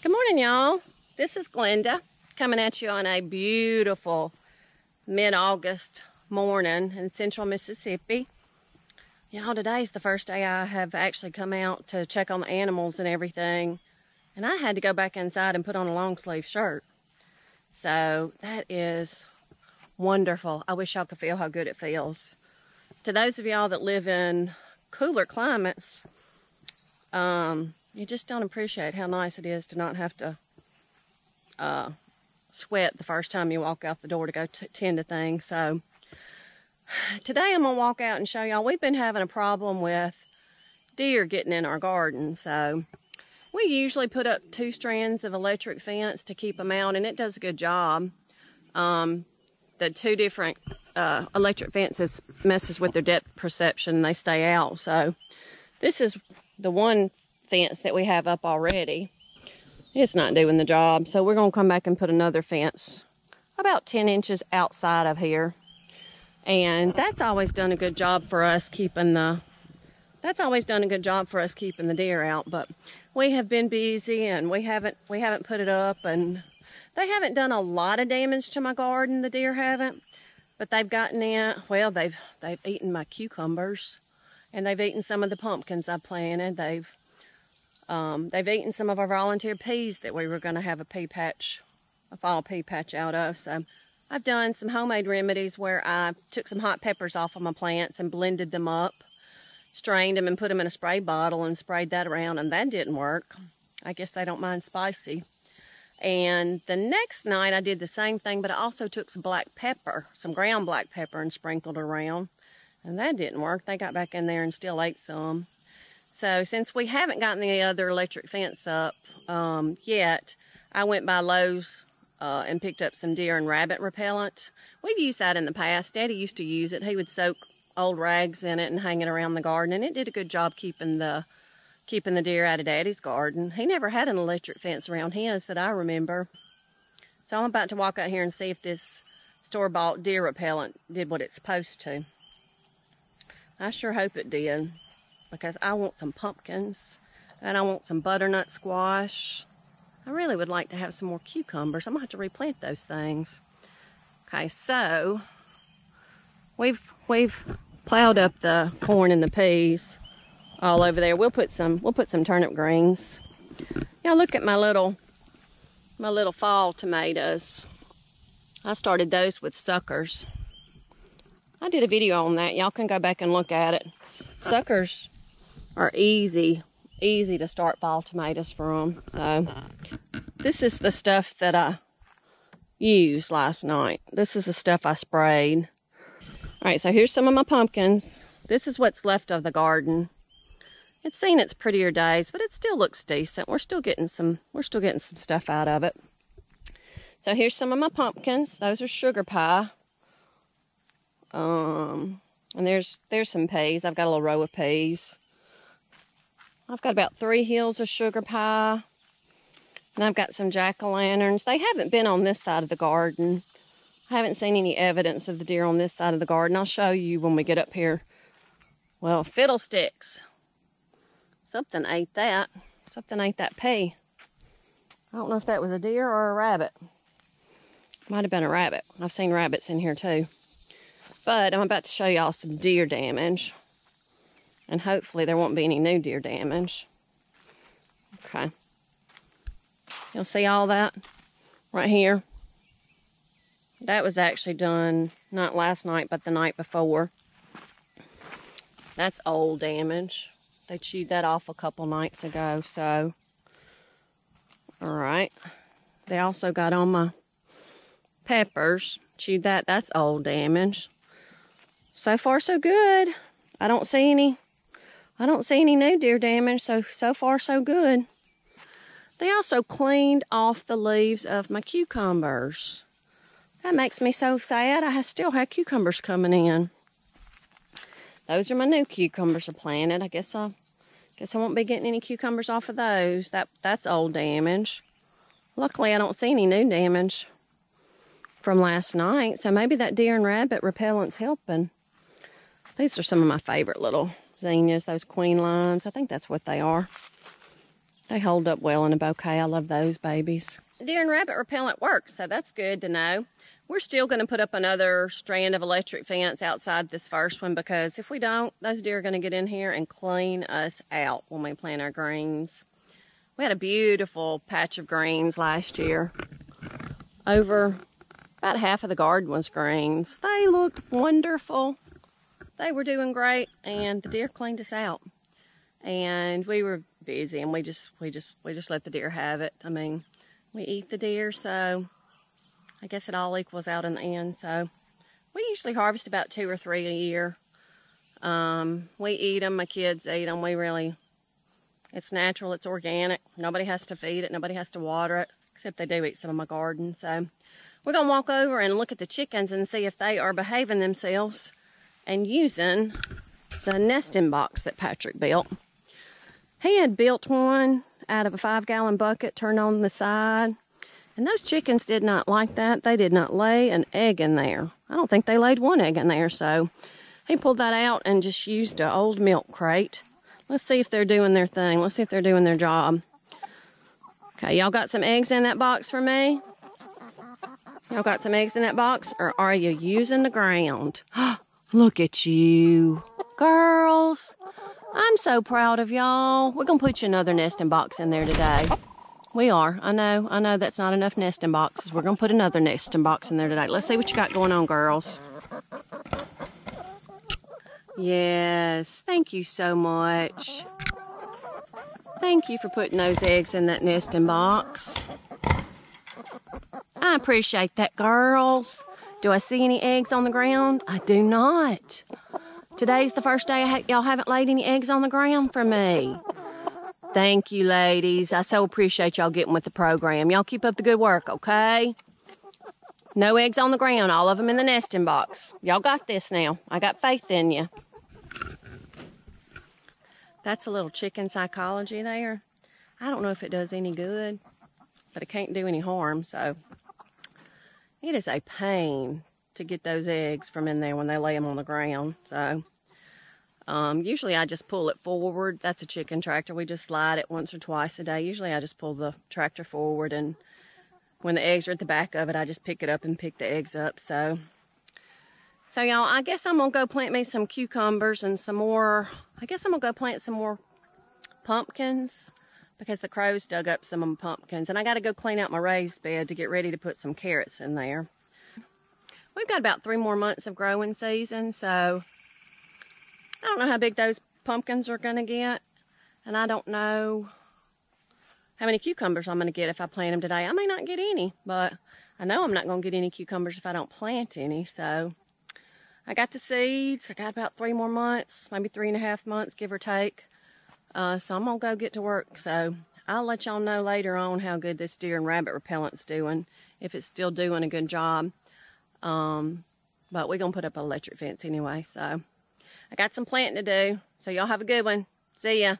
Good morning, y'all. This is Glenda coming at you on a beautiful mid-August morning in central Mississippi. Y'all, today's the first day I have actually come out to check on the animals and everything, and I had to go back inside and put on a long sleeve shirt. So that is wonderful. I wish y'all could feel how good it feels. To those of y'all that live in cooler climates, you just don't appreciate how nice it is to not have to sweat the first time you walk out the door to go tend to things. So today I'm going to walk out and show y'all we've been having a problem with deer getting in our garden. So we usually put up 2 strands of electric fence to keep them out, and it does a good job. The 2 different electric fences messes with their depth perception and they stay out. So this is the one fence that we have up already. It's not doing the job, so we're going to come back and put another fence about 10 inches outside of here, and that's always done a good job for us keeping the deer out. But we have been busy and we haven't put it up, and they haven't done a lot of damage to my garden, the deer haven't, but they've gotten in. Well, they've eaten my cucumbers, and they've eaten some of the pumpkins I planted. They've eaten some of our volunteer peas that we were going to have a fall pea patch out of. So I've done some homemade remedies where I took some hot peppers off of my plants and blended them up, strained them and put them in a spray bottle and sprayed that around, and that didn't work. I guess they don't mind spicy. And the next night I did the same thing, but I also took some black pepper, some ground black pepper, and sprinkled it around, and that didn't work. They got back in there and still ate some. So since we haven't gotten the other electric fence up yet, I went by Lowe's and picked up some deer and rabbit repellent. We've used that in the past. Daddy used to use it. He would soak old rags in it and hang it around the garden, and it did a good job keeping the deer out of Daddy's garden. He never had an electric fence around his that I remember. So I'm about to walk out here and see if this store-bought deer repellent did what it's supposed to. I sure hope it did, because I want some pumpkins and I want some butternut squash. I really would like to have some more cucumbers. I'm gonna have to replant those things. Okay, so we've plowed up the corn and the peas all over there. We'll put some turnip greens. Now look at my little fall tomatoes. I started those with suckers. I did a video on that. Y'all can go back and look at it. Suckers are easy to start fall tomatoes from. So this is the stuff that I used last night. This is the stuff I sprayed. All right, so here's some of my pumpkins. This is what's left of the garden. It's seen its prettier days, but it still looks decent. We're still getting some stuff out of it. So here's some of my pumpkins. Those are sugar pie. And there's some peas. I've got a little row of peas. I've got about 3 hills of sugar pie. And I've got some jack-o'-lanterns. They haven't been on this side of the garden. I haven't seen any evidence of the deer on this side of the garden. I'll show you when we get up here. Well, fiddlesticks. Something ate that. Something ate that pea. I don't know if that was a deer or a rabbit. Might have been a rabbit. I've seen rabbits in here too. But I'm about to show y'all some deer damage. And hopefully there won't be any new deer damage. Okay. You'll see all that right here. That was actually done not last night, but the night before. That's old damage. They chewed that off a couple nights ago, so. All right. They also got on my peppers. Chewed that. That's old damage. So far, so good. I don't see any new deer damage, so far, so good. They also cleaned off the leaves of my cucumbers. That makes me so sad. I still have cucumbers coming in. Those are my new cucumbers are planted. I guess I won't be getting any cucumbers off of those. That's old damage. Luckily, I don't see any new damage from last night, so maybe that deer and rabbit repellent's helping. These are some of my favorite little zinnias, those queen limes. I think that's what they are. They hold up well in a bouquet. I love those babies. Deer and rabbit repellent works, so that's good to know. We're still going to put up another strand of electric fence outside this first one, because if we don't, those deer are going to get in here and clean us out when we plant our greens. We had a beautiful patch of greens last year. Over about half of the garden was greens. They looked wonderful. They were doing great, and the deer cleaned us out. And we were busy, and we just let the deer have it. I mean, we eat the deer, so I guess it all equals out in the end. So we usually harvest about 2 or 3 a year. We eat them, my kids eat them. It's natural, it's organic. Nobody has to feed it, nobody has to water it, except they do eat some of my garden. So we're gonna walk over and look at the chickens and see if they are behaving themselves and using the nesting box that Patrick built. He had built one out of a 5-gallon bucket turned on the side, and those chickens did not like that. They did not lay an egg in there. I don't think they laid 1 egg in there, so he pulled that out and just used an old milk crate. Let's see if they're doing their thing. Let's see if they're doing their job. Okay, y'all got some eggs in that box for me? Y'all got some eggs in that box, or are you using the ground? Look at you, girls. I'm so proud of y'all. We're gonna put you another nesting box in there today. We are. I know that's not enough nesting boxes. We're gonna put another nesting box in there today. Let's see what you got going on, girls. Yes, thank you so much. Thank you for putting those eggs in that nesting box. I appreciate that, girls. Do I see any eggs on the ground? I do not. Today's the first day y'all haven't laid any eggs on the ground for me. Thank you, ladies. I so appreciate y'all getting with the program. Y'all keep up the good work, okay? No eggs on the ground, all of them in the nesting box. Y'all got this now. I got faith in you. That's a little chicken psychology there. I don't know if it does any good, but it can't do any harm, so. It is a pain to get those eggs from in there when they lay them on the ground. So usually I just pull it forward. That's a chicken tractor. We just slide it once or twice a day. Usually I just pull the tractor forward, and when the eggs are at the back of it, I just pick it up and pick the eggs up. So y'all, I guess I'm gonna go plant me some cucumbers and some more. I guess I'm gonna go plant some more pumpkins, because the crows dug up some of my pumpkins, and I gotta go clean out my raised bed to get ready to put some carrots in there. We've got about 3 more months of growing season, so I don't know how big those pumpkins are gonna get, and I don't know how many cucumbers I'm gonna get if I plant them today. I may not get any, but I know I'm not gonna get any cucumbers if I don't plant any. So I got the seeds. I got about 3 more months, maybe 3.5 months, give or take. So I'm gonna go get to work. So I'll let y'all know later on how good this deer and rabbit repellent's doing, if it's still doing a good job. But we're gonna put up an electric fence anyway. So I got some planting to do. So y'all have a good one. See ya.